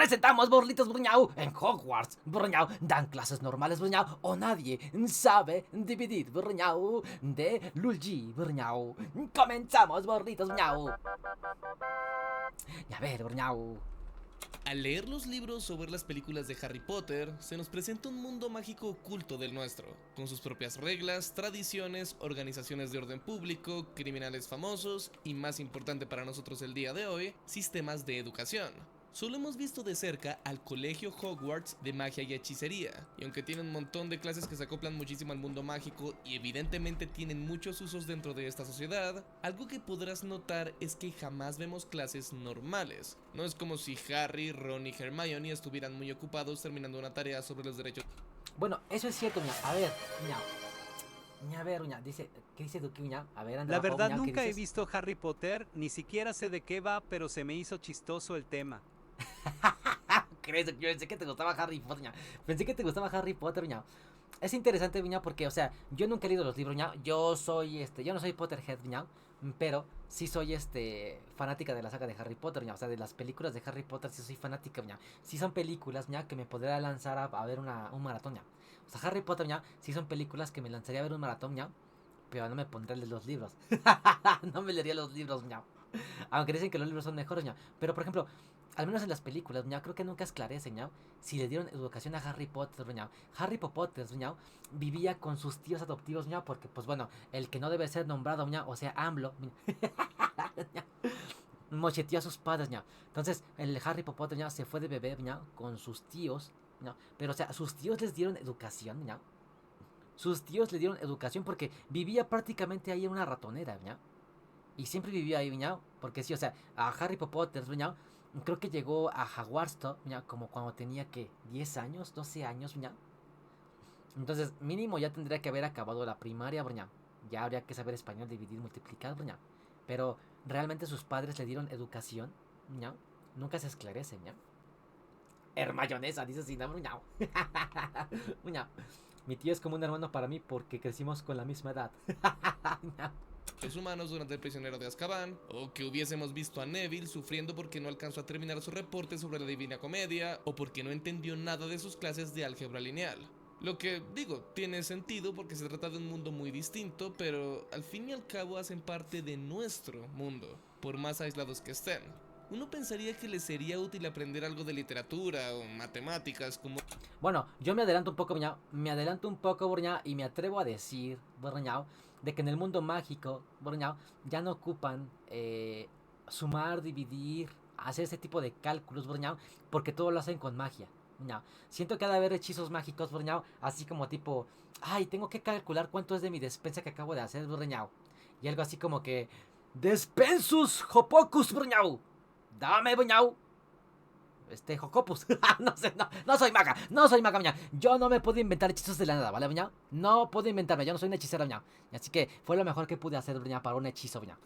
presentamos, burlitos, burñao. En Hogwarts, burñao, dan clases normales, burñao, o nadie sabe dividir, burñao, de Luigi, burñao. Comenzamos, burlitos, burñao. Y a ver, burñao. Al leer los libros o ver las películas de Harry Potter, se nos presenta un mundo mágico oculto del nuestro, con sus propias reglas, tradiciones, organizaciones de orden público, criminales famosos y, más importante para nosotros el día de hoy, sistemas de educación. Solo hemos visto de cerca al colegio Hogwarts de magia y hechicería, y aunque tiene un montón de clases que se acoplan muchísimo al mundo mágico y evidentemente tienen muchos usos dentro de esta sociedad, algo que podrás notar es que jamás vemos clases normales. No es como si Harry, Ron y Hermione estuvieran muy ocupados terminando una tarea sobre los derechos. Bueno, eso es cierto, uña. A ver, uña. A ver, uña, dice, ¿qué dice Duque, uña? A ver, anda La abajo, verdad uña, ¿qué nunca he dices? visto Harry Potter, ni siquiera sé de qué va, pero se me hizo chistoso el tema. ¿Crees? Yo pensé que te gustaba Harry Potter, ña. Pensé que te gustaba Harry Potter, ña. Es interesante, ña, porque, o sea, yo nunca he leído los libros, ña. Yo no soy Potterhead, ña. Pero sí soy, fanática de la saga de Harry Potter, ña. O sea, de las películas de Harry Potter sí soy fanática, ña. Sí son películas, ña, que me podría lanzar a ver un maratón, ña. O sea, Harry Potter, ña, sí son películas que me lanzaría a ver un maratón, ña. Pero no me pondré a leer los libros. No me leería los libros, ña. Aunque dicen que los libros son mejores, ña. Pero, por ejemplo, al menos en las películas, ña, creo que nunca esclarecen, ña, si le dieron educación a Harry Potter, ña. Harry Potter, ña, vivía con sus tíos adoptivos, ña, porque, pues bueno, el que no debe ser nombrado, ña, o sea, AMLO, ña, mocheteó a sus padres, ña. Entonces, el Harry Potter, ña, se fue de bebé, ña, con sus tíos, ña. Pero, o sea, sus tíos les dieron educación, ña. Sus tíos le dieron educación porque vivía prácticamente ahí en una ratonera, ¿ya? Y siempre vivía ahí, ¿ya? Porque sí, o sea, a Harry Potter, ¿ya? Creo que llegó a Hogwarts, ¿ya? Como cuando tenía, que 10 años, 12 años, ¿ya? Entonces, mínimo ya tendría que haber acabado la primaria, ¿ya? Ya habría que saber español, dividir, multiplicar, ¿ya? Pero realmente sus padres le dieron educación, ¿ya? Nunca se esclarece, ¿ya? Hermayonesa, dice sin nombre, ¿ya? ¿Ya? Mi tío es como un hermano para mí porque crecimos con la misma edad. Los humanos durante el prisionero de Azkaban, o que hubiésemos visto a Neville sufriendo porque no alcanzó a terminar su reporte sobre la Divina Comedia, o porque no entendió nada de sus clases de álgebra lineal. Lo que, digo, tiene sentido porque se trata de un mundo muy distinto, pero al fin y al cabo hacen parte de nuestro mundo, por más aislados que estén. Uno pensaría que les sería útil aprender algo de literatura o matemáticas como... Bueno, yo me adelanto un poco, Borñao. Me adelanto un poco, Borñao, y me atrevo a decir, Borñao, de que en el mundo mágico, Borñao, ya no ocupan sumar, dividir, hacer ese tipo de cálculos, Borñao, porque todo lo hacen con magia. Borñao. Siento que ha de haber hechizos mágicos, Borñao, así como tipo, ay, tengo que calcular cuánto es de mi despensa que acabo de hacer, Borñao. Y algo así como que, Despensus Hopocus, Borñao. Dame, Borñao. Jocopus. No sé, no soy maga. No soy maga, miña. Yo no me puedo inventar hechizos de la nada, ¿vale, miña? No puedo inventarme. Yo no soy una hechicera, miña. Así que fue lo mejor que pude hacer, miña, para un hechizo, miña.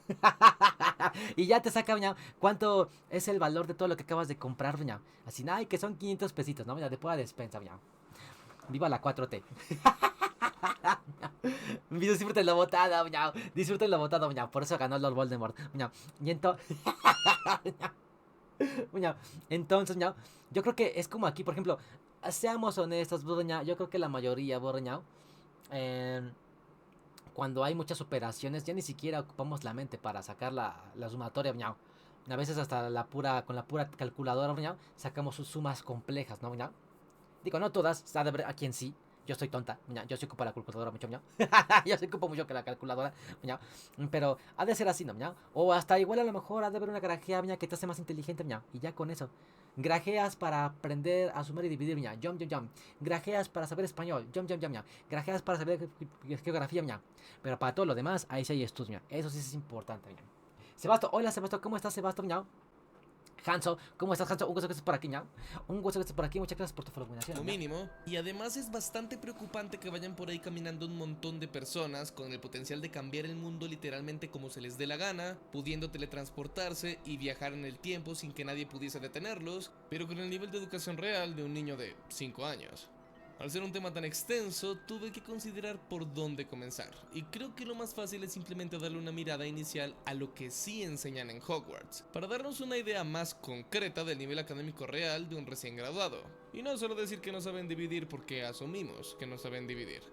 Y ya te saca, miña, cuánto es el valor de todo lo que acabas de comprar, miña. Así, ay, que son 500 pesitos, ¿no? Miña, de pura despensa, miña. Viva la 4T. Disfruten la botada, miña. Disfruten la botada, miña. Por eso ganó Lord Voldemort, miña. Y entonces... Ña, entonces, ña, yo creo que es como aquí, por ejemplo, seamos honestos, ña, yo creo que la mayoría, ña, eh, cuando hay muchas operaciones, ya ni siquiera ocupamos la mente para sacar la sumatoria, ña. A veces hasta con la pura calculadora, ña, sacamos sus sumas complejas, ¿no, ña? Digo, no todas, ha de haber a quien sí. Yo soy tonta, ¿ya? Yo sí ocupo la calculadora mucho, ¿ya? Yo sí ocupo mucho que la calculadora, ¿ya? Pero ha de ser así, ¿no? ¿Ya? O hasta igual a lo mejor ha de haber una grajea, ¿ya? Que te hace más inteligente, ¿ya? Y ya con eso. Grajeas para aprender a sumar y dividir, ¿ya? Jump, jump, jump. Grajeas para saber español, jump, jump, jump, ¿ya? Grajeas para saber geografía, ¿ya? Pero para todo lo demás, ahí sí hay estudios, ¿ya? Eso sí es importante, ¿ya? Sebasto, hola Sebasto, ¿cómo estás, Sebasto, ¿ya? Hanso, ¿cómo estás, Hanso? Un gusto que estés por aquí, ¿ya? Un gusto que estés por aquí, muchas gracias por tu fulminación, Lo ¿ya? mínimo, y además es bastante preocupante que vayan por ahí caminando un montón de personas con el potencial de cambiar el mundo literalmente como se les dé la gana, pudiendo teletransportarse y viajar en el tiempo sin que nadie pudiese detenerlos, pero con el nivel de educación real de un niño de 5 años. Al ser un tema tan extenso, tuve que considerar por dónde comenzar, y creo que lo más fácil es simplemente darle una mirada inicial a lo que sí enseñan en Hogwarts, para darnos una idea más concreta del nivel académico real de un recién graduado, y no solo decir que no saben dividir porque asumimos que no saben dividir.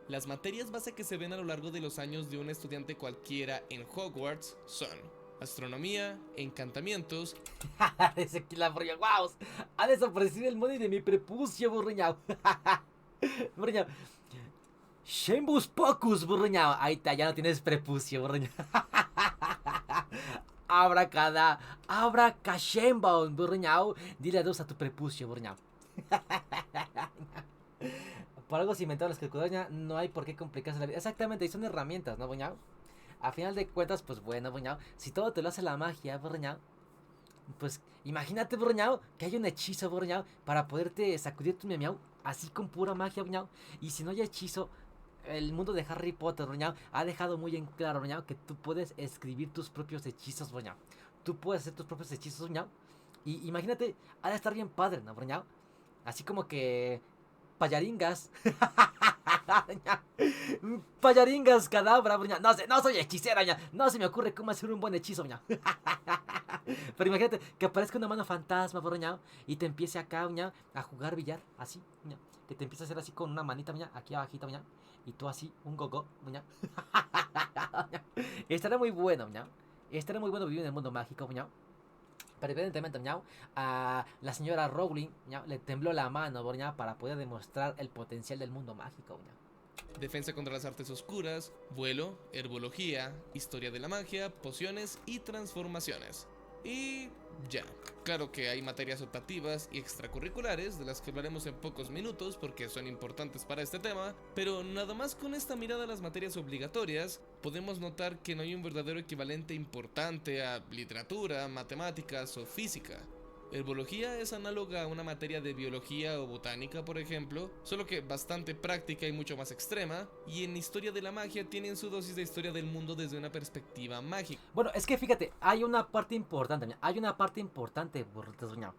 Las materias base que se ven a lo largo de los años de un estudiante cualquiera en Hogwarts son astronomía, encantamientos, Dice aquí la borriña, wow. Ha desaparecido el money de mi prepucio, borriñao. Borriñao. Shambus Pocus, borriñao. Ahí está, ya no tienes prepucio, borriñao. Abra cachemba, borriñao. Dile adiós a tu prepucio, borriñao. Por algo se inventaron las calculadoras, no hay por qué complicarse la vida. Exactamente, y son herramientas, ¿no, borriñao? A final de cuentas, pues bueno, borriñao. Si todo te lo hace la magia, borriñao. Pues imagínate, borriñao, que hay un hechizo, borriñao, para poderte sacudir tu miau así con pura magia, borriñao. Y si no hay hechizo, el mundo de Harry Potter, borriñao, ha dejado muy en claro, borriñao, que tú puedes escribir tus propios hechizos, borriñao. Tú puedes hacer tus propios hechizos, borriñao. Y imagínate, ha de estar bien padre, ¿no, borriñao? Así como que payaringas. Payaringas, cadabra, borriñao. No sé, no soy hechicera, borriñao. No se me ocurre cómo hacer un buen hechizo, borriñao. Pero imagínate que aparezca una mano fantasma, borriñao, y te empiece acá, borriñao, a jugar billar, así, borriñao. Que te empiece a hacer así con una manita, borriñao, aquí abajito, borriñao. Y tú así, un gogo, borriñao. Estará muy bueno, borriñao. Estará muy bueno vivir en el mundo mágico, borriñao. Pero evidentemente, borriñao, a la señora Rowling, borriñao, le tembló la mano, borriñao, para poder demostrar el potencial del mundo mágico, borriñao. defensa contra las artes oscuras, vuelo, herbología, historia de la magia, pociones y transformaciones. Y ya, claro que hay materias optativas y extracurriculares de las que hablaremos en pocos minutos porque son importantes para este tema, pero nada más con esta mirada a las materias obligatorias podemos notar que no hay un verdadero equivalente importante a literatura, matemáticas o física. Herbología es análoga a una materia de biología o botánica, por ejemplo, solo que bastante práctica y mucho más extrema, y en historia de la magia tienen su dosis de historia del mundo desde una perspectiva mágica. Bueno, es que fíjate, hay una parte importante, borriñao. Hay una parte importante, borriñao.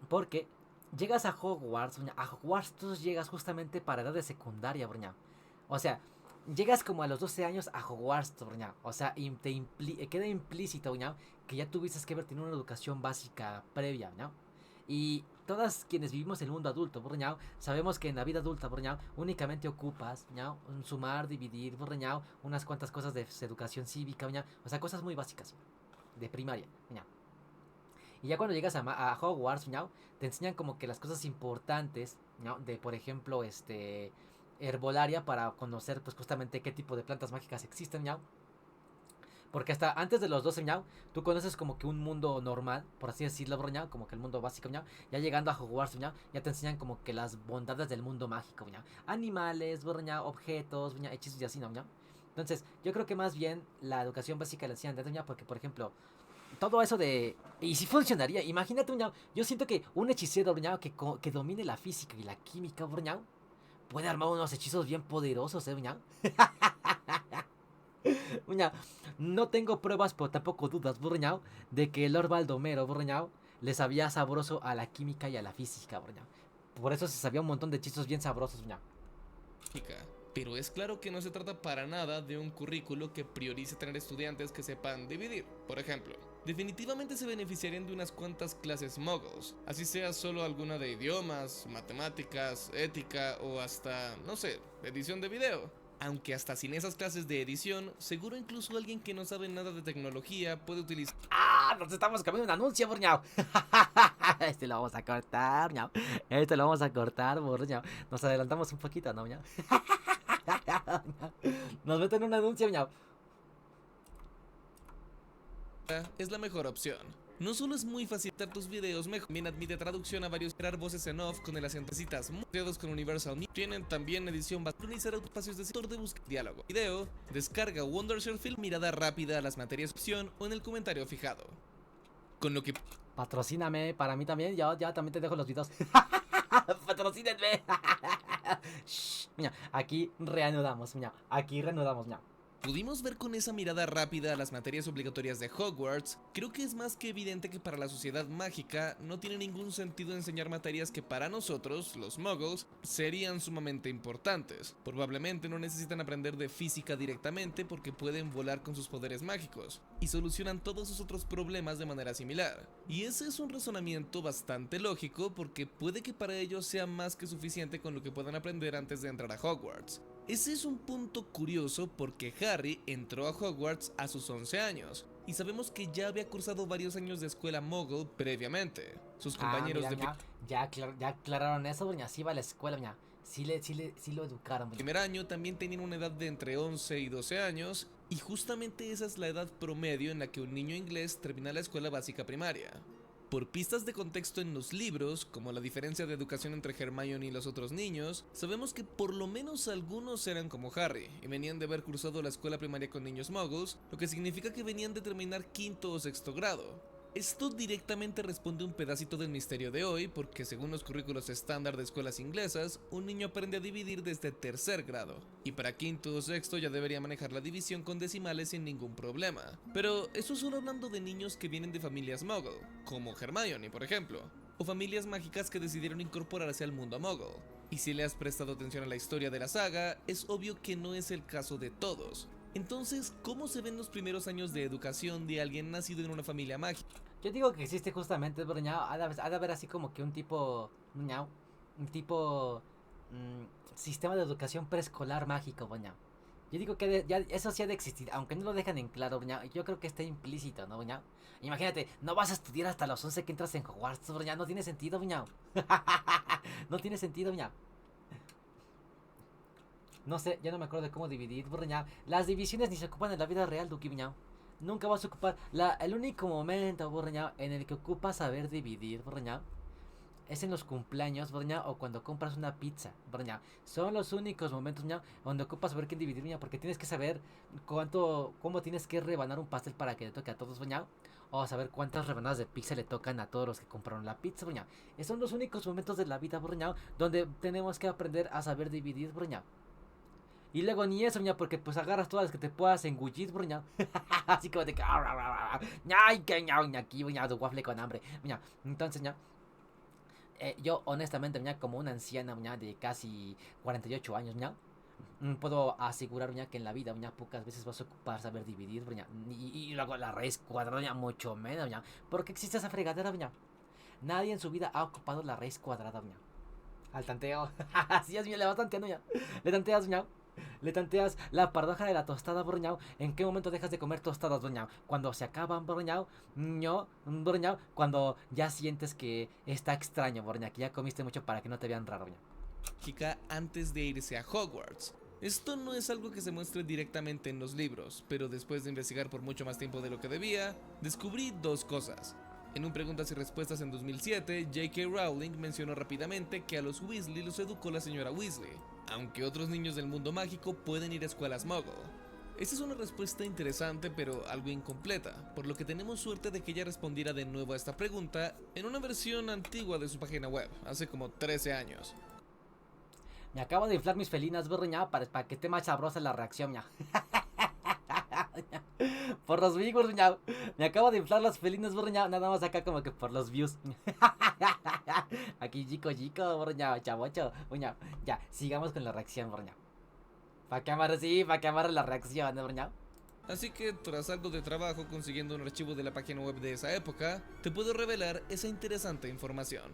Porque llegas a Hogwarts, borriñao. A Hogwarts tú llegas justamente para edad de secundaria, borriñao. O sea, llegas como a los 12 años a Hogwarts, borriñao. O sea, queda implícito, borriñao, que ya tuviste que haber tenido una educación básica previa, ¿no? Y todas quienes vivimos en el mundo adulto, borriñao, sabemos que en la vida adulta, borriñao, únicamente ocupas, ¿no? Un sumar, dividir, borriñao, unas cuantas cosas de educación cívica, borriñao. O sea, cosas muy básicas, de primaria, borriñao. Y ya cuando llegas a Hogwarts, borriñao, te enseñan como que las cosas importantes, ¿no? De, por ejemplo, herbolaria, para conocer, pues, justamente qué tipo de plantas mágicas existen, borriñao. Porque hasta antes de los 12, miau, tú conoces como que un mundo normal, por así decirlo, miau, como que el mundo básico, miau. Ya llegando a Hogwarts, miau, ya te enseñan como que las bondades del mundo mágico, miau. Animales, miau, objetos, miau, hechizos y así, ¿no, miau? Entonces, yo creo que más bien la educación básica la enseñan de miau, porque, por ejemplo, todo eso de... Y si funcionaría, imagínate, miau, yo siento que un hechicero, miau, que domine la física y la química, miau, puede armar unos hechizos bien poderosos, miau. Borriñao, no tengo pruebas, pero tampoco dudas, borriñao, de que Lord Baldomero, borriñao, le sabía sabroso a la química y a la física, borriñao. Por eso se sabía un montón de hechizos bien sabrosos, borriñao. Pero es claro que no se trata para nada de un currículo que priorice tener estudiantes que sepan dividir. Por ejemplo, definitivamente se beneficiarían de unas cuantas clases muggles, así sea solo alguna de idiomas, matemáticas, ética o hasta, no sé, edición de video. Aunque hasta sin esas clases de edición, seguro incluso alguien que no sabe nada de tecnología puede utilizar... ¡Ah! Nos estamos cambiando un anuncio, borriñao. Este lo vamos a cortar, borriñao. Este lo vamos a cortar, borriñao. Nos adelantamos un poquito, ¿no, borriñao? Nos meten un anuncio, borriñao. Es la mejor opción. No solo es muy fácil editar tus videos mejor, también admite traducción a varios, crear voces en off con el acento citas creados con Universal Music. Tienen también edición para utilizar espacios de sector de búsqueda, diálogo, video, descarga Wondershare Film, mirada rápida a las materias opción o en el comentario fijado. Con lo que Patrocíname, para mí también, ya también te dejo los videos. Patrocínenme. Shh, mira, aquí reanudamos, mira, aquí reanudamos, mira. pudimos ver con esa mirada rápida a las materias obligatorias de Hogwarts, creo que es más que evidente que para la sociedad mágica no tiene ningún sentido enseñar materias que para nosotros, los muggles, serían sumamente importantes. Probablemente no necesitan aprender de física directamente porque pueden volar con sus poderes mágicos, y solucionan todos sus otros problemas de manera similar. Y ese es un razonamiento bastante lógico porque puede que para ellos sea más que suficiente con lo que puedan aprender antes de entrar a Hogwarts. Ese es un punto curioso porque Harry entró a Hogwarts a sus 11 años, y sabemos que ya había cursado varios años de escuela Muggle previamente. Sus compañeros Mira, de mira, ya aclararon eso, doña. Sí va a la escuela, doña. Sí lo educaron, doña. primer año también tenían una edad de entre 11 y 12 años, y justamente esa es la edad promedio en la que un niño inglés termina la escuela básica primaria. Por pistas de contexto en los libros, como la diferencia de educación entre Hermione y los otros niños, sabemos que por lo menos algunos eran como Harry, y venían de haber cursado la escuela primaria con niños muggles, lo que significa que venían de terminar quinto o sexto grado. Esto directamente responde a un pedacito del misterio de hoy, porque según los currículos estándar de escuelas inglesas, un niño aprende a dividir desde tercer grado, y para quinto o sexto ya debería manejar la división con decimales sin ningún problema. Pero eso solo hablando de niños que vienen de familias muggle, como Hermione por ejemplo, o familias mágicas que decidieron incorporarse al mundo muggle. Y si le has prestado atención a la historia de la saga, es obvio que no es el caso de todos. Entonces, ¿cómo se ven los primeros años de educación de alguien nacido en una familia mágica? Yo digo que existe justamente, broñao. Ha de haber así como que un tipo. Ñao, un tipo. Sistema de educación preescolar mágico, broñao. Yo digo que ya eso sí ha de existir, aunque no lo dejan en claro, broñao. Yo creo que está implícito, ¿no, broñao? Imagínate, no vas a estudiar hasta los 11 que entras en Hogwarts, broñao. No tiene sentido, broñao. No tiene sentido, broñao. No sé, ya no me acuerdo de cómo dividir, broñao. Las divisiones ni se ocupan en la vida real, Duki, broñao. Nunca vas a ocupar. El único momento, borreñao, en el que ocupas saber dividir, borreñao, es en los cumpleaños, borreñao, o cuando compras una pizza, borreñao. Son los únicos momentos, borreñao, donde ocupas saber qué dividir, borreñao, porque tienes que saber cómo tienes que rebanar un pastel para que le toque a todos, borreñao, o saber cuántas rebanadas de pizza le tocan a todos los que compraron la pizza, borreñao. Esos son los únicos momentos de la vida, borreñao, donde tenemos que aprender a saber dividir, borreñao. Y luego ni eso, ña, porque pues agarras todas las que te puedas engullir, ña. Así como de que. Ay, que ña, aquí, ña, de waffle con hambre. Ña. Entonces, ña. Yo, honestamente, ña, como una anciana, ña, de casi 48 años, ña. Puedo asegurar, ña, que en la vida, ña, pocas veces vas a ocupar saber dividir, ña. Y luego la raíz cuadrada, ña, mucho menos, ña. ¿Por qué existe esa fregadera, ña? Nadie en su vida ha ocupado la raíz cuadrada, ña. Al tanteo. Así es, ña, le vas tanteando, ña. Le tanteas, ña. Le tanteas la paradoja de la tostada, broñao. ¿En qué momento dejas de comer tostadas, broñao? Cuando se acaban, broñao. No, broñao. Cuando ya sientes que está extraño, broñao. Que ya comiste mucho para que no te vean raro, broñao. Antes de irse a Hogwarts. Esto no es algo que se muestre directamente en los libros, pero después de investigar por mucho más tiempo de lo que debía, descubrí dos cosas. En un preguntas y respuestas en 2007, J.K. Rowling mencionó rápidamente que a los Weasley los educó la señora Weasley, aunque otros niños del mundo mágico pueden ir a escuelas Muggle. Esta es una respuesta interesante pero algo incompleta, por lo que tenemos suerte de que ella respondiera de nuevo a esta pregunta en una versión antigua de su página web, hace como 13 años. Me acabo de inflar mis felinas, broñao, para que esté más sabrosa la reacción, ña. Por los views, ña. Me acabo de inflar las felinas, ña. Nada más acá como que por los views. Aquí chico, ña, chavocho, ña. Ya, sigamos con la reacción, ña. Pa' que amarre la reacción, ña. Así que tras algo de trabajo consiguiendo un archivo de la página web de esa época, te puedo revelar esa interesante información.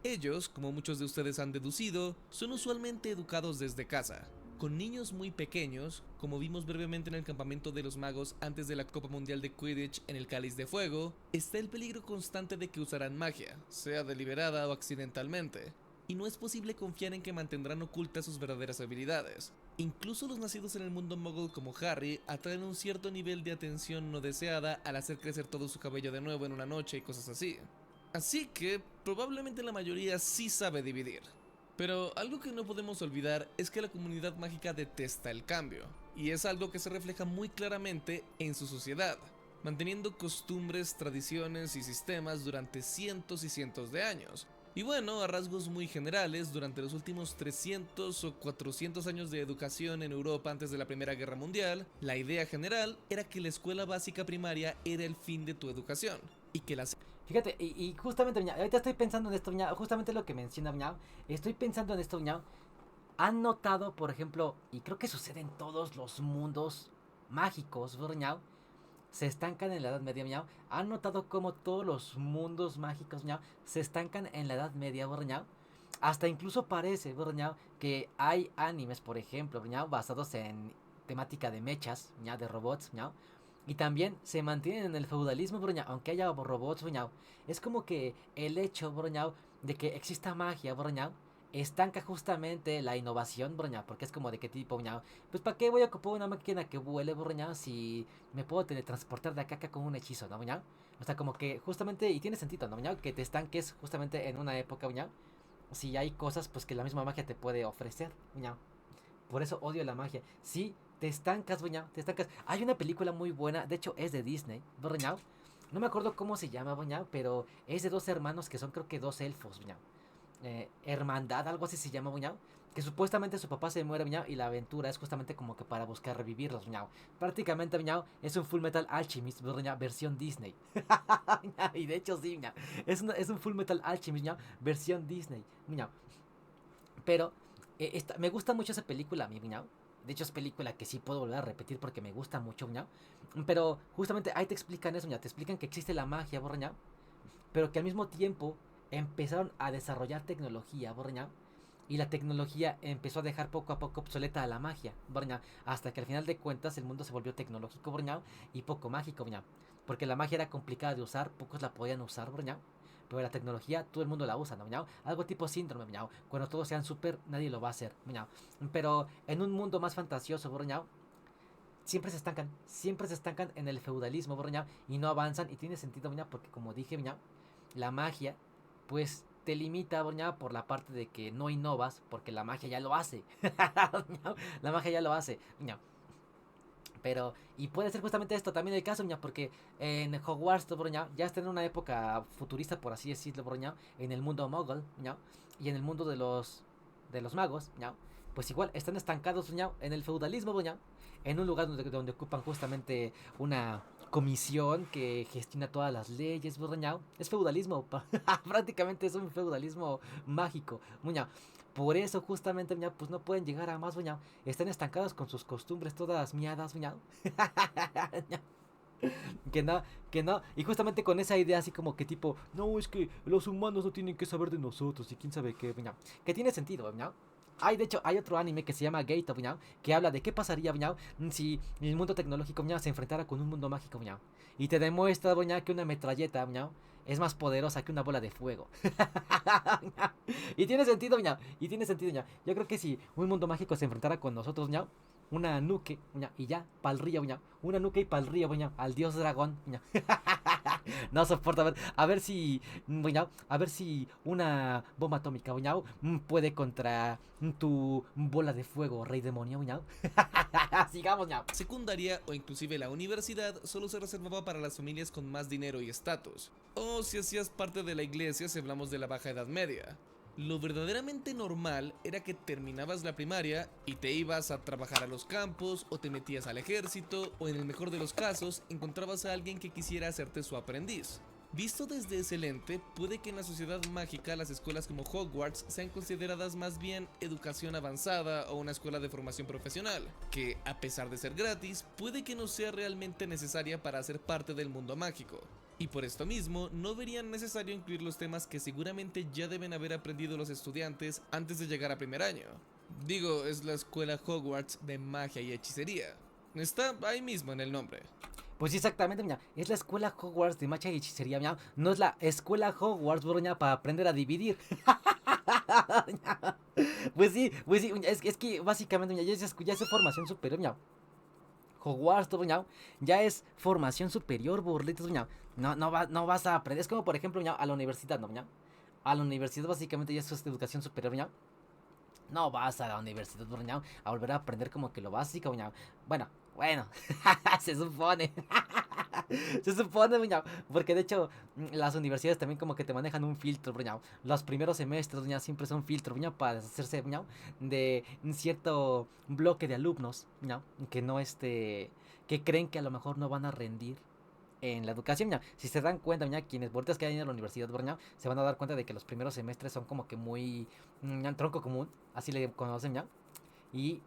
Ellos, como muchos de ustedes han deducido, son usualmente educados desde casa, con niños muy pequeños, como vimos brevemente en el campamento de los magos antes de la Copa Mundial de Quidditch en el Cáliz de Fuego. Está el peligro constante de que usarán magia, sea deliberada o accidentalmente, y no es posible confiar en que mantendrán ocultas sus verdaderas habilidades. Incluso los nacidos en el mundo muggle como Harry atraen un cierto nivel de atención no deseada al hacer crecer todo su cabello de nuevo en una noche y cosas así. Así que probablemente la mayoría sí sabe dividir. Pero algo que no podemos olvidar es que la comunidad mágica detesta el cambio, y es algo que se refleja muy claramente en su sociedad, manteniendo costumbres, tradiciones y sistemas durante cientos y cientos de años. Y bueno, a rasgos muy generales, durante los últimos 300 o 400 años de educación en Europa antes de la Primera Guerra Mundial, la idea general era que la escuela básica primaria era el fin de tu educación y que las... Fíjate, y justamente, Viñao, ahorita estoy pensando en esto, Viñao, justamente lo que menciona, Viñao, estoy pensando en esto, Viñao. Han notado, por ejemplo, y creo que sucede en todos los mundos mágicos, Viñao, se estancan en la Edad Media, Viñao. Han notado cómo todos los mundos mágicos, Viñao, se estancan en la Edad Media, Viñao. Hasta incluso parece, Viñao, que hay animes, por ejemplo, Viñao, basados en temática de mechas, Viñao, de robots, Viñao. Y también se mantienen en el feudalismo, Broñao, aunque haya robots, Broñao. Es como que el hecho, Broñao, de que exista magia, Broñao, estanca justamente la innovación, Broñao. Porque es como de qué tipo, Broñao. Pues ¿para qué voy a ocupar una máquina que vuele, Broñao, si me puedo teletransportar de acá con un hechizo, ¿no, Broñao? O sea, como que justamente, y tiene sentido, ¿no, Broñao? Que te estanques justamente en una época, Broñao. Si hay cosas, pues que la misma magia te puede ofrecer, Broñao. Por eso odio la magia. Sí, te estancas, Buñao, te estancas. Hay una película muy buena, de hecho es de Disney, Buñao. No me acuerdo cómo se llama, Buñao, pero es de dos hermanos que son creo que dos elfos, Buñao. Hermandad, algo así se llama, Buñao. Que supuestamente su papá se muere, Buñao, y la aventura es justamente como que para buscar revivirlos, Buñao. Prácticamente, Buñao, es un Full Metal Alchemist, Buñao, versión Disney. Y de hecho sí, Buñao. Es un Full Metal Alchemist, Buñao, versión Disney, Buñao. Pero me gusta mucho esa película, mi Buñao. De hecho, es película que sí puedo volver a repetir porque me gusta mucho, Buñao. Pero justamente ahí te explican eso, Buñao. Te explican que existe la magia, Buñao. Pero que al mismo tiempo empezaron a desarrollar tecnología, Buñao. Y la tecnología empezó a dejar poco a poco obsoleta a la magia, Buñao. Hasta que al final de cuentas el mundo se volvió tecnológico, Buñao. Y poco mágico, Buñao. Porque la magia era complicada de usar, pocos la podían usar, Buñao. Pero la tecnología todo el mundo la usa, ¿no, Miau? Algo tipo síndrome, Miau. Cuando todos sean súper, nadie lo va a hacer, Miau. Pero en un mundo más fantasioso, Miau, siempre se estancan en el feudalismo, Miau, y no avanzan. Y tiene sentido, Miau, porque como dije, Miau, la magia, pues te limita, Miau, por la parte de que no innovas, porque la magia ya lo hace. La magia ya lo hace, Miau. Pero, y puede ser justamente esto también el caso, Ña, porque en Hogwarts, Broña, ya está en una época futurista, por así decirlo, Broña, en el mundo mogul, Ña, y en el mundo de los magos, Ña, pues igual están estancados, Ña, en el feudalismo, Broña, en un lugar donde ocupan justamente una comisión que gestiona todas las leyes, Broña. Es feudalismo, prácticamente es un feudalismo mágico, Broña. Por eso justamente, Miau, pues no pueden llegar a más, Miau. Están estancados con sus costumbres todas miadas, Miau. Que no, que no. Y justamente con esa idea así como que tipo, no, es que los humanos no tienen que saber de nosotros y quién sabe qué, Miau. Que tiene sentido, Miau. De hecho, hay otro anime que se llama Gate, Miau, que habla de qué pasaría, Miau, si el mundo tecnológico, Miau, se enfrentara con un mundo mágico, Miau. Y te demuestra, Miau, que una metralleta, Miau, es más poderosa que una bola de fuego. Y tiene sentido, Miau. Y tiene sentido, Miau. Yo creo que si un mundo mágico se enfrentara con nosotros, Miau, una nuke, Miau, y ya, pa'l río, Miau. Una nuke y pa'l río, Miau, al dios dragón, Miau. No soporto a ver si, Miau, a ver si una bomba atómica, Miau, puede contra tu bola de fuego, rey demonio, Miau. Sigamos, Miau. Secundaria o inclusive la universidad solo se reservaba para las familias con más dinero y estatus, o si hacías parte de la iglesia si hablamos de la Baja Edad Media. Lo verdaderamente normal era que terminabas la primaria y te ibas a trabajar a los campos o te metías al ejército o en el mejor de los casos encontrabas a alguien que quisiera hacerte su aprendiz. Visto desde ese lente, puede que en la sociedad mágica las escuelas como Hogwarts sean consideradas más bien educación avanzada o una escuela de formación profesional, que a pesar de ser gratis, puede que no sea realmente necesaria para ser parte del mundo mágico. Y por esto mismo, no verían necesario incluir los temas que seguramente ya deben haber aprendido los estudiantes antes de llegar a primer año. Digo, es la escuela Hogwarts de magia y hechicería. Está ahí mismo en el nombre. Pues sí, exactamente, Miau. Es la escuela Hogwarts de magia y hechicería, Miau. No es la escuela Hogwarts, Broña, para aprender a dividir. Pues sí, es que básicamente, Miau, ya es formación superior, Miau. Hogwarts, Miau, ya es formación superior, burlitos, Miau. No vas a aprender. Es como, por ejemplo, Miau, a la universidad, ¿no, Miau? A la universidad básicamente ya es educación superior, Miau. No vas a la universidad, Miau, a volver a aprender como que lo básico, Miau. Bueno, se supone. Se supone, buñao, porque de hecho las universidades también como que te manejan un filtro, buñao. Los primeros semestres, buñao, siempre son filtros, buñao, para deshacerse, buñao, de un cierto bloque de alumnos, buñao, que no que creen que a lo mejor no van a rendir en la educación, buñao. Si se dan cuenta, buñao, quienes ahorita que hay en la universidad, buñao, se van a dar cuenta de que los primeros semestres son como que muy tronco común, así le conocen, buñao, y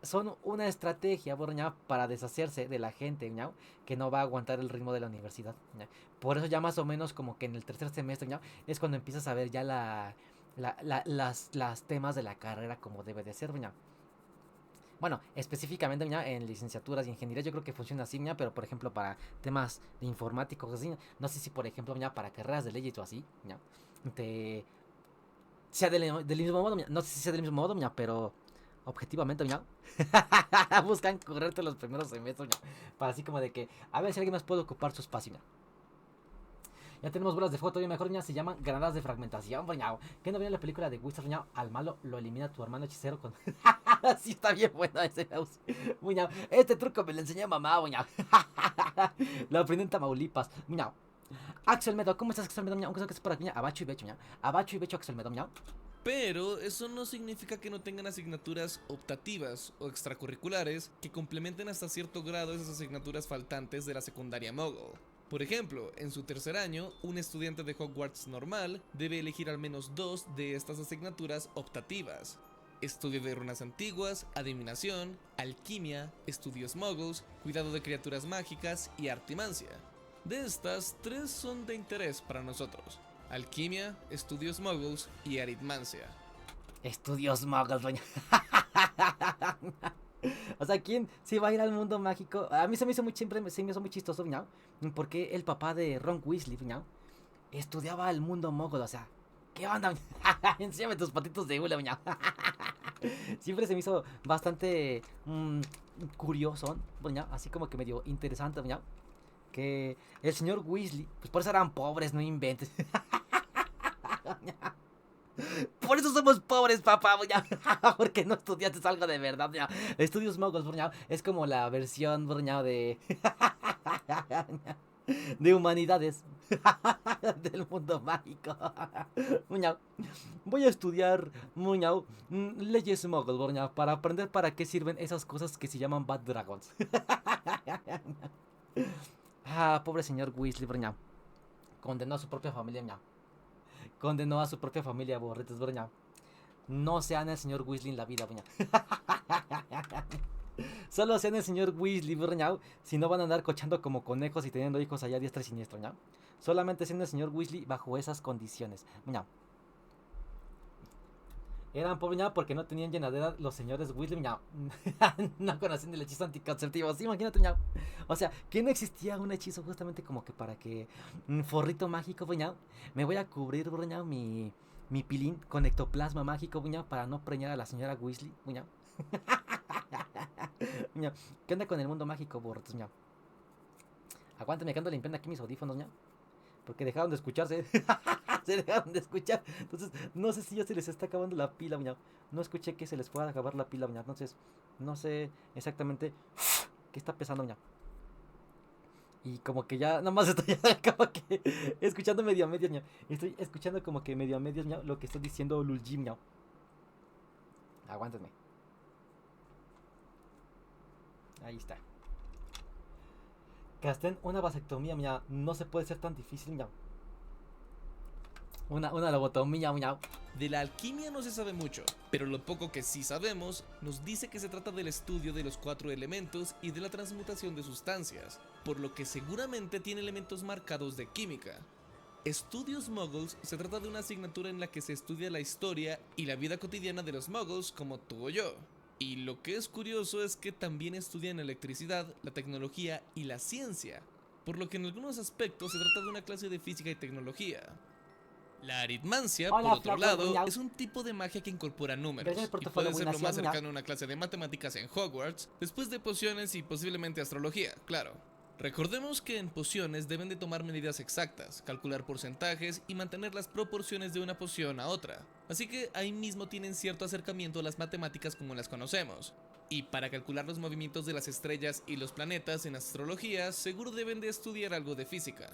son una estrategia, ¿ñao? Para deshacerse de la gente, ¿ñao? Que no va a aguantar el ritmo de la universidad, ¿ñao? Por eso ya más o menos como que en el tercer semestre, ¿ñao? Es cuando empiezas a ver ya las temas de la carrera como debe de ser, ¿ñao? Bueno, específicamente, ¿ñao? En licenciaturas y ingeniería yo creo que funciona así, ¿ñao? Pero por ejemplo para temas de informáticos así, no sé si por ejemplo, ¿ñao? Para carreras de leyes o así, ¿ñao? Te... Sea del mismo modo, ¿ñao? No sé si sea del mismo modo, ¿ñao? Pero objetivamente, ¿ñao? Buscan correrte los primeros semestres, ¿ñao? Para así como de que, a ver si alguien más puede ocupar su espacio, ¿ñao? Ya tenemos bolas de fuego todavía mejor, ¿ñao? Se llaman granadas de fragmentación, ¿ñao? ¿Qué no vieron la película de Wizard, ¿ñao? Al malo lo elimina tu hermano hechicero con... Sí, está bien bueno ese mouse, ¿ñao? Este truco me lo enseñó mamá, ¿ñao? Lo aprendí en Tamaulipas, ¿ñao? Axel Medo, ¿cómo estás, Axel Medo, ¿ñao? ¿Qué es por aquí, Abacho y Becho, ¿ñao? Abacho y Becho, Axel Medo, ¿ñao? Pero eso no significa que no tengan asignaturas optativas o extracurriculares que complementen hasta cierto grado esas asignaturas faltantes de la secundaria Muggle. Por ejemplo, en su tercer año, un estudiante de Hogwarts normal debe elegir al menos 2 de estas asignaturas optativas: estudio de runas antiguas, adivinación, alquimia, estudios muggles, cuidado de criaturas mágicas y artimancia. De estas, 3 son de interés para nosotros: alquimia, estudios muggles y aritmancia. Estudios muggles, doña. O sea, ¿quién sí va a ir al mundo mágico? A mí se me hizo muy chistoso, ¿no? Porque el papá de Ron Weasley, ¿no? Estudiaba el mundo muggle, o sea, ¿qué onda? Enséñame tus patitos de hule, ¿no? Siempre se me hizo bastante curioso, ¿no? Así como que medio interesante, ¿no? Que el señor Weasley, pues por eso eran pobres, no inventes. Por eso somos pobres, papá, ¿ya? Porque no estudiaste algo de verdad, ¿ya? Estudios muggles, ¿ya? Es como la versión, ¿ya? De humanidades del mundo mágico, ¿ya? Voy a estudiar, ¿ya? Leyes muggles, ¿ya? Para aprender para qué sirven esas cosas que se llaman Bad Dragons. Ah, pobre señor Weasley, ¿ya? Condenó a su propia familia, ¿ya? Condenó a su propia familia, borritos, ¿ya? No sean el señor Weasley en la vida, ¿ya? Solo sean el señor Weasley, ¿ya? Si no van a andar cochando como conejos y teniendo hijos allá a diestra y siniestra, ¿ya? Solamente sean el señor Weasley bajo esas condiciones, ¿ya? Eran pobres, ¿ya? Porque no tenían llenadera los señores Weasley, ¿ya? No conocían el hechizo anticonceptivo, ¿sí? Imagínate, ¿ya? O sea, que no existía un hechizo justamente como que para que un forrito mágico, ¿ya? Me voy a cubrir, ¿ya? Mi pilín con ectoplasma mágico, ¿ya? Para no preñar a la señora Weasley, ¿ya? ¿Qué onda con el mundo mágico, borrotos, ¿ya? Aguántame que ando limpiando aquí mis audífonos, ¿ya? Porque dejaron de escucharse. Se dejaron de escuchar. Entonces, no sé si ya se les está acabando la pila, ¿ya? No escuché que se les pueda acabar la pila, ¿ya? Entonces, no sé exactamente qué está pesando, ¿ya? Y como que ya, nomás estoy como que escuchando medio a medias, ¿ya? Estoy escuchando como que medio a medias, ¿ya? Lo que está diciendo Luljim, ¿ya? Aguántenme. Ahí está. Casten una vasectomía, ¿ya? No se puede ser tan difícil, ¿ya? Una lobotomía, ¿ya? De la alquimia no se sabe mucho, pero lo poco que sí sabemos nos dice que se trata del estudio de los 4 elementos y de la transmutación de sustancias, por lo que seguramente tiene elementos marcados de química. Estudios Muggles se trata de una asignatura en la que se estudia la historia y la vida cotidiana de los Muggles como tú o yo. Y lo que es curioso es que también estudian electricidad, la tecnología y la ciencia, por lo que en algunos aspectos se trata de una clase de física y tecnología. La aritmancia, por otro lado, es un tipo de magia que incorpora números y puede ser lo más cercano a una clase de matemáticas en Hogwarts, después de pociones y posiblemente astrología, claro. Recordemos que en pociones deben de tomar medidas exactas, calcular porcentajes y mantener las proporciones de una poción a otra. Así que ahí mismo tienen cierto acercamiento a las matemáticas como las conocemos. Y para calcular los movimientos de las estrellas y los planetas en astrología, seguro deben de estudiar algo de física.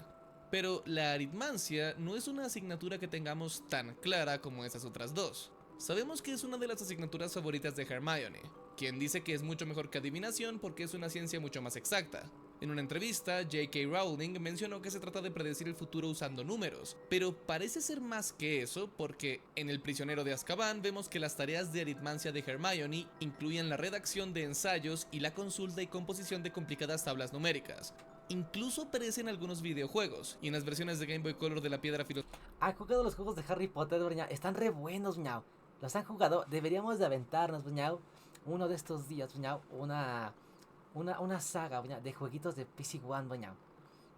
Pero la aritmancia no es una asignatura que tengamos tan clara como esas otras dos. Sabemos que es una de las asignaturas favoritas de Hermione, quien dice que es mucho mejor que adivinación porque es una ciencia mucho más exacta. En una entrevista, J.K. Rowling mencionó que se trata de predecir el futuro usando números, pero parece ser más que eso porque en El prisionero de Azkaban vemos que las tareas de aritmancia de Hermione incluyen la redacción de ensayos y la consulta y composición de complicadas tablas numéricas. Incluso aparece en algunos videojuegos y en las versiones de Game Boy Color de la piedra filosofal. ¿Han jugado los juegos de Harry Potter, Bruñao? Están re buenos, Bruñao. Los han jugado. Deberíamos de aventarnos, Bruñao, uno de estos días, Bruñao, una saga, Bruñao, de jueguitos de PC One, Bruñao.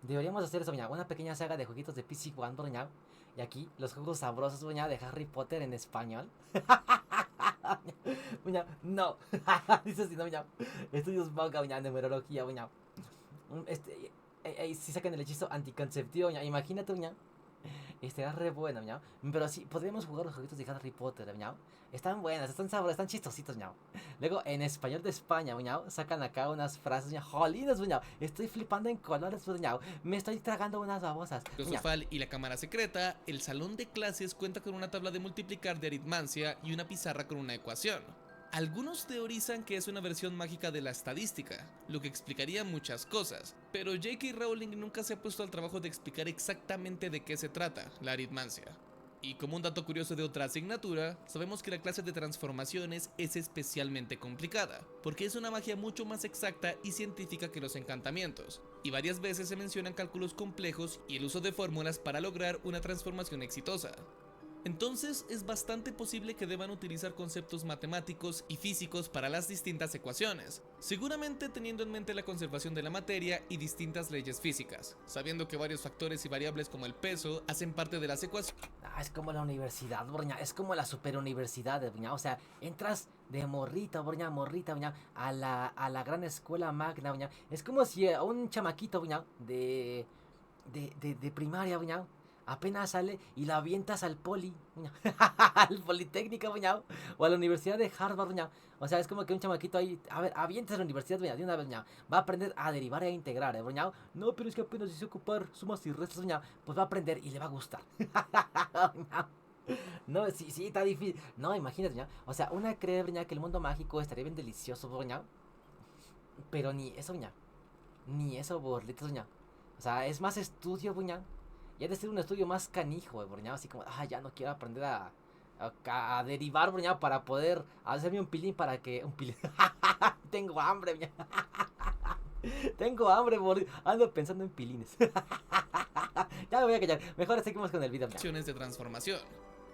Deberíamos hacer eso, Bruñao, una pequeña saga de jueguitos de PC One, Bruñao. Y aquí, los juegos sabrosos, Bruñao, de Harry Potter en español. Bruñao, no. Dice así, no, Bruñao. Estudios manga, Bruñao, numerología, Bruñao. Si sacan el hechizo anticonceptivo, Bruñao. Imagínate, Bruñao. Estará re bueno, Bruñao. Pero sí, podríamos jugar los jueguitos de Harry Potter, Bruñao. Están buenas, están sabrosas, están chistositos, Bruñao. Luego, en español de España, Bruñao, sacan acá unas frases, Bruñao. Jolines, Bruñao. Estoy flipando en colores, Bruñao. Me estoy tragando unas babosas. Filosofal y la cámara secreta, el salón de clases cuenta con una tabla de multiplicar de aritmancia y una pizarra con una ecuación. Algunos teorizan que es una versión mágica de la estadística, lo que explicaría muchas cosas, pero J.K. Rowling nunca se ha puesto al trabajo de explicar exactamente de qué se trata la aritmancia. Y como un dato curioso de otra asignatura, sabemos que la clase de transformaciones es especialmente complicada, porque es una magia mucho más exacta y científica que los encantamientos, y varias veces se mencionan cálculos complejos y el uso de fórmulas para lograr una transformación exitosa. Entonces es bastante posible que deban utilizar conceptos matemáticos y físicos para las distintas ecuaciones, seguramente teniendo en mente la conservación de la materia y distintas leyes físicas, sabiendo que varios factores y variables como el peso hacen parte de las ecuaciones. Es como la universidad, Bruñao. Es como la superuniversidad, Bruñao. O sea, entras de morrita, Bruñao, a la gran escuela magna, Bruñao. Es como si a un chamaquito, Bruñao, de primaria, Bruñao, apenas sale y la avientas al poli, Bruñao. Al Politécnico, Bruñao. O a la Universidad de Harvard, Bruñao. O sea, es como que un chamaquito ahí, a ver, avientas a la universidad, Bruñao, de una vez, Bruñao. Va a aprender a derivar e integrar, Bruñao. No, pero es que apenas hice ocupar sumas y restas, Bruñao. Pues va a aprender y le va a gustar. Bruñao. No, sí, está difícil. No, imagínate, Bruñao. O sea, una cree, Bruñao, que el mundo mágico estaría bien delicioso, Bruñao. Pero ni eso, Bruñao. Ni eso, burlitos, Bruñao. O sea, es más estudio, Bruñao. Y ha de ser un estudio más canijo, Bruñao. Así como, ya no quiero aprender a derivar, Bruñao, para poder hacerme un pilín para que... Un pilín. Tengo hambre, Bruñao. Tengo hambre, ando pensando en pilines. Ya me voy a callar. Mejor seguimos con el video, Bruñao. De transformación.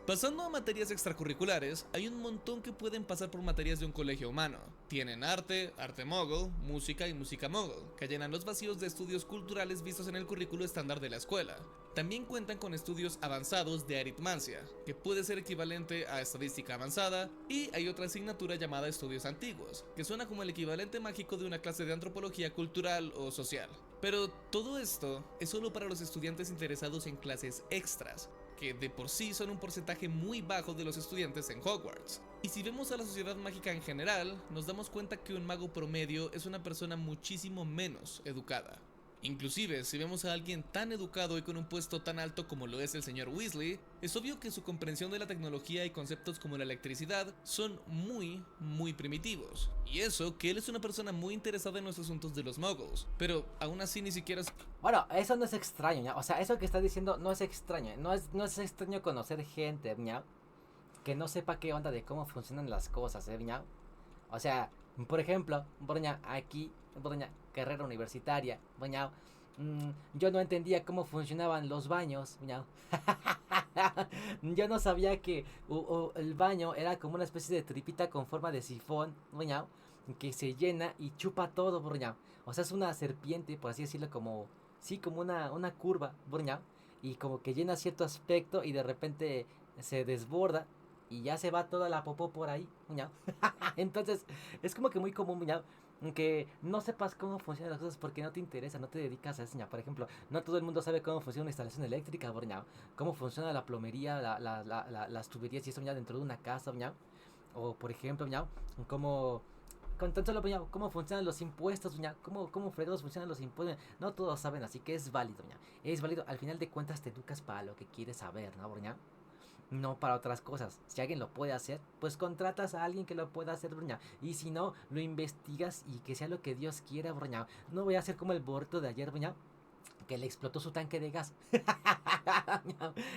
Pasando a materias extracurriculares, hay un montón que pueden pasar por materias de un colegio humano. Tienen arte, arte mogul, música y música mogul, que llenan los vacíos de estudios culturales vistos en el currículo estándar de la escuela. También cuentan con estudios avanzados de aritmancia, que puede ser equivalente a estadística avanzada, y hay otra asignatura llamada estudios antiguos, que suena como el equivalente mágico de una clase de antropología cultural o social. Pero todo esto es solo para los estudiantes interesados en clases extras, que de por sí son un porcentaje muy bajo de los estudiantes en Hogwarts. Y si vemos a la sociedad mágica en general, nos damos cuenta que un mago promedio es una persona muchísimo menos educada. Inclusive, si vemos a alguien tan educado y con un puesto tan alto como lo es el señor Weasley, es obvio que su comprensión de la tecnología y conceptos como la electricidad son muy primitivos. Y eso que él es una persona muy interesada en los asuntos de los muggles, pero aún así ni siquiera... Bueno, eso no es extraño, ¿ya? O sea, eso que está diciendo no es extraño. No es extraño conocer gente, ¿ya? Que no sepa qué onda de cómo funcionan las cosas, ¿ya? O sea, por ejemplo, Bruñao, aquí, Bruñao, carrera universitaria, Bruñao, yo no entendía cómo funcionaban los baños, Bruñao. Yo no sabía que el baño era como una especie de tripita con forma de sifón, Bruñao, que se llena y chupa todo, Bruñao. O sea, es una serpiente, por así decirlo, como... Sí, como una curva, Bruñao. Y como que llena cierto aspecto y de repente se desborda y ya se va toda la popó por ahí, Bruñao. Entonces, es como que muy común, Bruñao, que no sepas cómo funcionan las cosas porque no te interesa, no te dedicas a eso, ñao. Por ejemplo, no todo el mundo sabe cómo funciona una instalación eléctrica, ñao. Cómo funciona la plomería, las tuberías y eso, ñao, dentro de una casa, ñao. O, por ejemplo, ñao, cómo... Con tan solo, ñao, cómo funcionan los impuestos, ñao. Cómo fregados funcionan los impuestos. No todos saben, así que es válido, ñao. Es válido, al final de cuentas te educas para lo que quieres saber, ¿no, ñao? No para otras cosas. Si alguien lo puede hacer, pues contratas a alguien que lo pueda hacer, broña. Y si no, lo investigas y que sea lo que Dios quiera, broña. No voy a hacer como el borrito de ayer, broña, que le explotó su tanque de gas.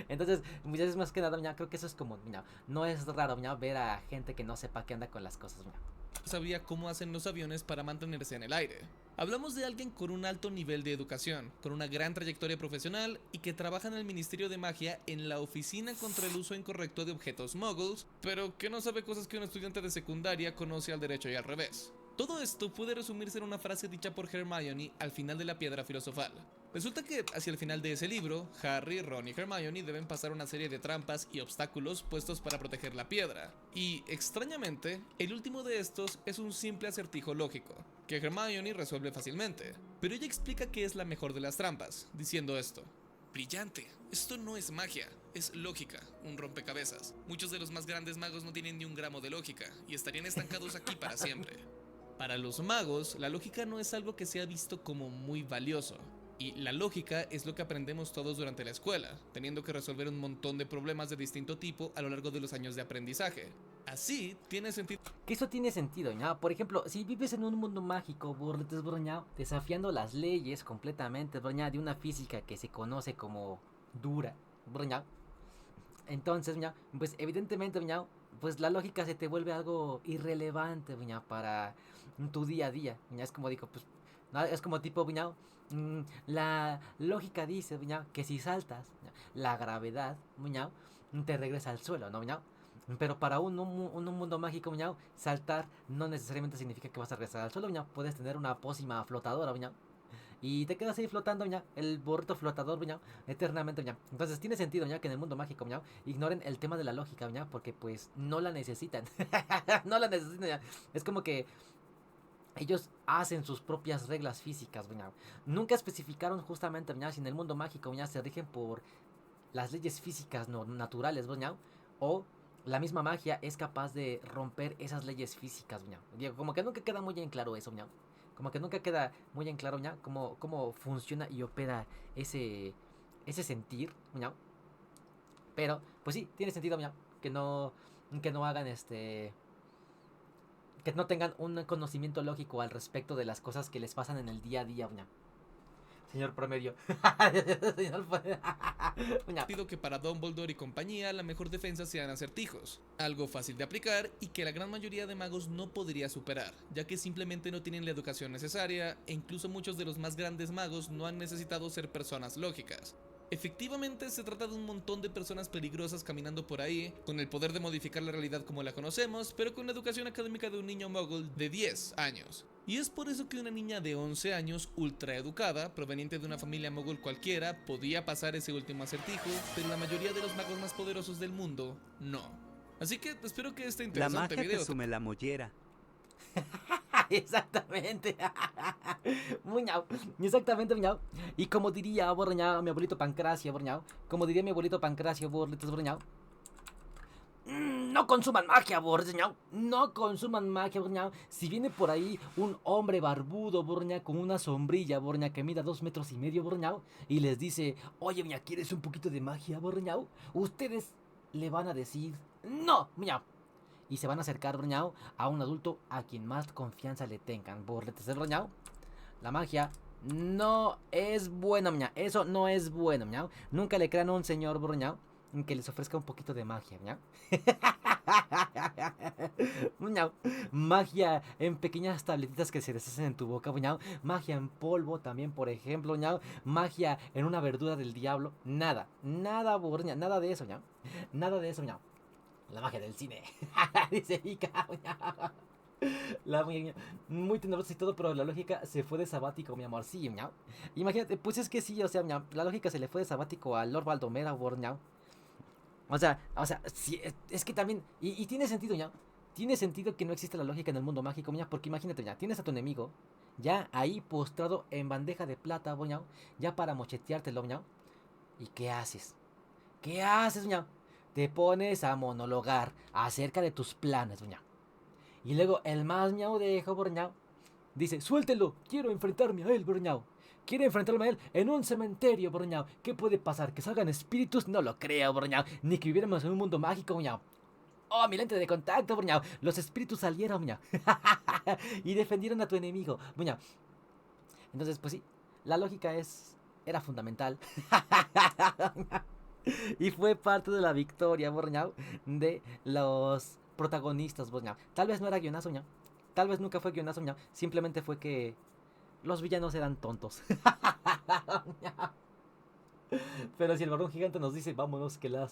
Entonces, muchas veces más que nada, broña, creo que eso es como, broña, no es raro, broña, ver a gente que no sepa qué anda con las cosas, broña. Sabía cómo hacen los aviones para mantenerse en el aire. Hablamos de alguien con un alto nivel de educación, con una gran trayectoria profesional y que trabaja en el Ministerio de Magia en la Oficina contra el Uso Incorrecto de Objetos Muggles, pero que no sabe cosas que un estudiante de secundaria conoce al derecho y al revés. Todo esto puede resumirse en una frase dicha por Hermione al final de la Piedra Filosofal. Resulta que hacia el final de ese libro, Harry, Ron y Hermione deben pasar una serie de trampas y obstáculos puestos para proteger la piedra. Y, extrañamente, el último de estos es un simple acertijo lógico, que Hermione resuelve fácilmente. Pero ella explica que es la mejor de las trampas, diciendo esto. Brillante, esto no es magia, es lógica, un rompecabezas. Muchos de los más grandes magos no tienen ni un gramo de lógica, y estarían estancados aquí para siempre. Para los magos, la lógica no es algo que sea visto como muy valioso. Y la lógica es lo que aprendemos todos durante la escuela, teniendo que resolver un montón de problemas de distinto tipo a lo largo de los años de aprendizaje. Así, tiene sentido Que eso tiene sentido, ñao. Por ejemplo, si vives en un mundo mágico, burletes, broñao, desafiando las leyes completamente, broñao, de una física que se conoce como dura, broñao. Entonces, ñao, pues evidentemente, ñao, pues la lógica se te vuelve algo irrelevante, ñao, para tu día a día. Ñao, es como digo, pues, no, es como tipo, ñao, la lógica dice, ñao, que si saltas, ñao, la gravedad, ñao, te regresa al suelo, ¿no, ñao? Pero para un mundo mágico, ñao, saltar no necesariamente significa que vas a regresar al suelo, ñao. Puedes tener una pócima flotadora, ñao. Y te quedas ahí flotando, ñao. El burrito flotador, ñao. Eternamente, ñao. Entonces tiene sentido, ñao, que en el mundo mágico, ñao, ignoren el tema de la lógica, ñao. Porque pues no la necesitan. No la necesitan, ñao. Es como que ellos hacen sus propias reglas físicas, ñao. Nunca especificaron justamente, ñao, si en el mundo mágico, ñao, se rigen por las leyes físicas no naturales, ñao. O la misma magia es capaz de romper esas leyes físicas, ñao. Digo, como que nunca queda muy en claro eso, ñao. Como que nunca queda muy en claro, ñao, cómo funciona y opera ese sentir, ñao. Pero, pues sí, tiene sentido, ñao, que no hagan que no tengan un conocimiento lógico al respecto de las cosas que les pasan en el día a día, ñao. Señor promedio. Señor Pido que para Dumbledore y compañía la mejor defensa sean acertijos, algo fácil de aplicar y que la gran mayoría de magos no podría superar, ya que simplemente no tienen la educación necesaria e incluso muchos de los más grandes magos no han necesitado ser personas lógicas. Efectivamente, se trata de un montón de personas peligrosas caminando por ahí, con el poder de modificar la realidad como la conocemos, pero con la educación académica de un niño muggle de 10 años. Y es por eso que una niña de 11 años, ultra educada, proveniente de una familia muggle cualquiera, podía pasar ese último acertijo, pero la mayoría de los magos más poderosos del mundo, no. Así que espero que este La interesante magia video... te sume la mollera. Exactamente. Muñao. Exactamente, muñao. Y como diría borñao, mi abuelito Pancracio, borñao. Como diría mi abuelito Pancracio, borlitos, borñao. No consuman magia, borñao. No consuman magia, borñao. Si viene por ahí un hombre barbudo, borñao, con una sombrilla, borñao, que mida 2,5 metros, borñao, y les dice, oye, muñao, ¿quieres un poquito de magia, borñao? Ustedes le van a decir, no, muñao. Y se van a acercar, broñao, a un adulto a quien más confianza le tengan. Borletes de broñao. La magia no es buena, broñao. Eso no es bueno, broñao. Nunca le crean a un señor, broñao, que les ofrezca un poquito de magia, broñao. Broñao. Magia en pequeñas tabletitas que se deshacen en tu boca, broñao. Magia en polvo también, por ejemplo, broñao. Magia en una verdura del diablo. Nada, nada, broñao. Nada de eso, broñao. Nada de eso, broñao. La magia del cine. Dice Ika. La muy tenebrosa y todo, pero la lógica se fue de sabático, mi amor. Sí, ñao. Imagínate, pues es que sí, o sea, ñao, la lógica se le fue de sabático a Lord Baldomera, ñao. O sea, sí, es que también. Y tiene sentido, ñao. tiene sentido que no exista la lógica en el mundo mágico, muña, porque imagínate, ya, tienes a tu enemigo, ya ahí postrado en bandeja de plata, muña, ya para mocheteártelo, muña. ¿Y qué haces? ¿Qué haces, muña? Te pones a monologar acerca de tus planes, muña. Y luego el más miau de Borñao dice, suéltelo, quiero enfrentarme a él, Borñao. Quiero enfrentarme a él en un cementerio, Borñao. ¿Qué puede pasar? ¿Que salgan espíritus? No lo creo, Borñao. Ni que viviéramos en un mundo mágico, Borñao. Oh, mi lente de contacto, Borñao. Los espíritus salieron, Borñao. Y defendieron a tu enemigo, Borñao. Entonces, pues sí, la lógica era fundamental. Y fue parte de la victoria, Borñao, de los protagonistas, Borñao. Tal vez no era guionazo, Borñao. Tal vez nunca fue guionazo, Borñao. Simplemente fue que los villanos eran tontos. Pero si el varón gigante nos dice, vámonos, que la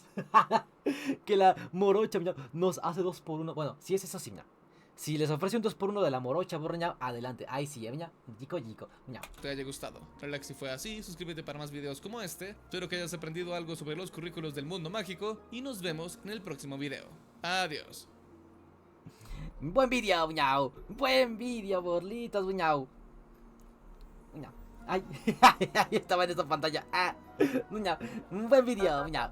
morocha, Borñao, nos hace 2 por 1. Bueno, si es eso, sí, Borñao. Si les ofrece un 2 por 1 de la morocha, Borñao, adelante. Ahí sí, Borñao. Yico, Borñao. Te haya gustado. Relax si fue así, suscríbete para más videos como este. Espero que hayas aprendido algo sobre los currículos del mundo mágico y nos vemos en el próximo video. Adiós. Buen vídeo, Borñao. Buen vídeo, borlitos, Borñao. Borñao. Ay, ahí estaba en esta pantalla. Borñao. Buen vídeo, Borñao.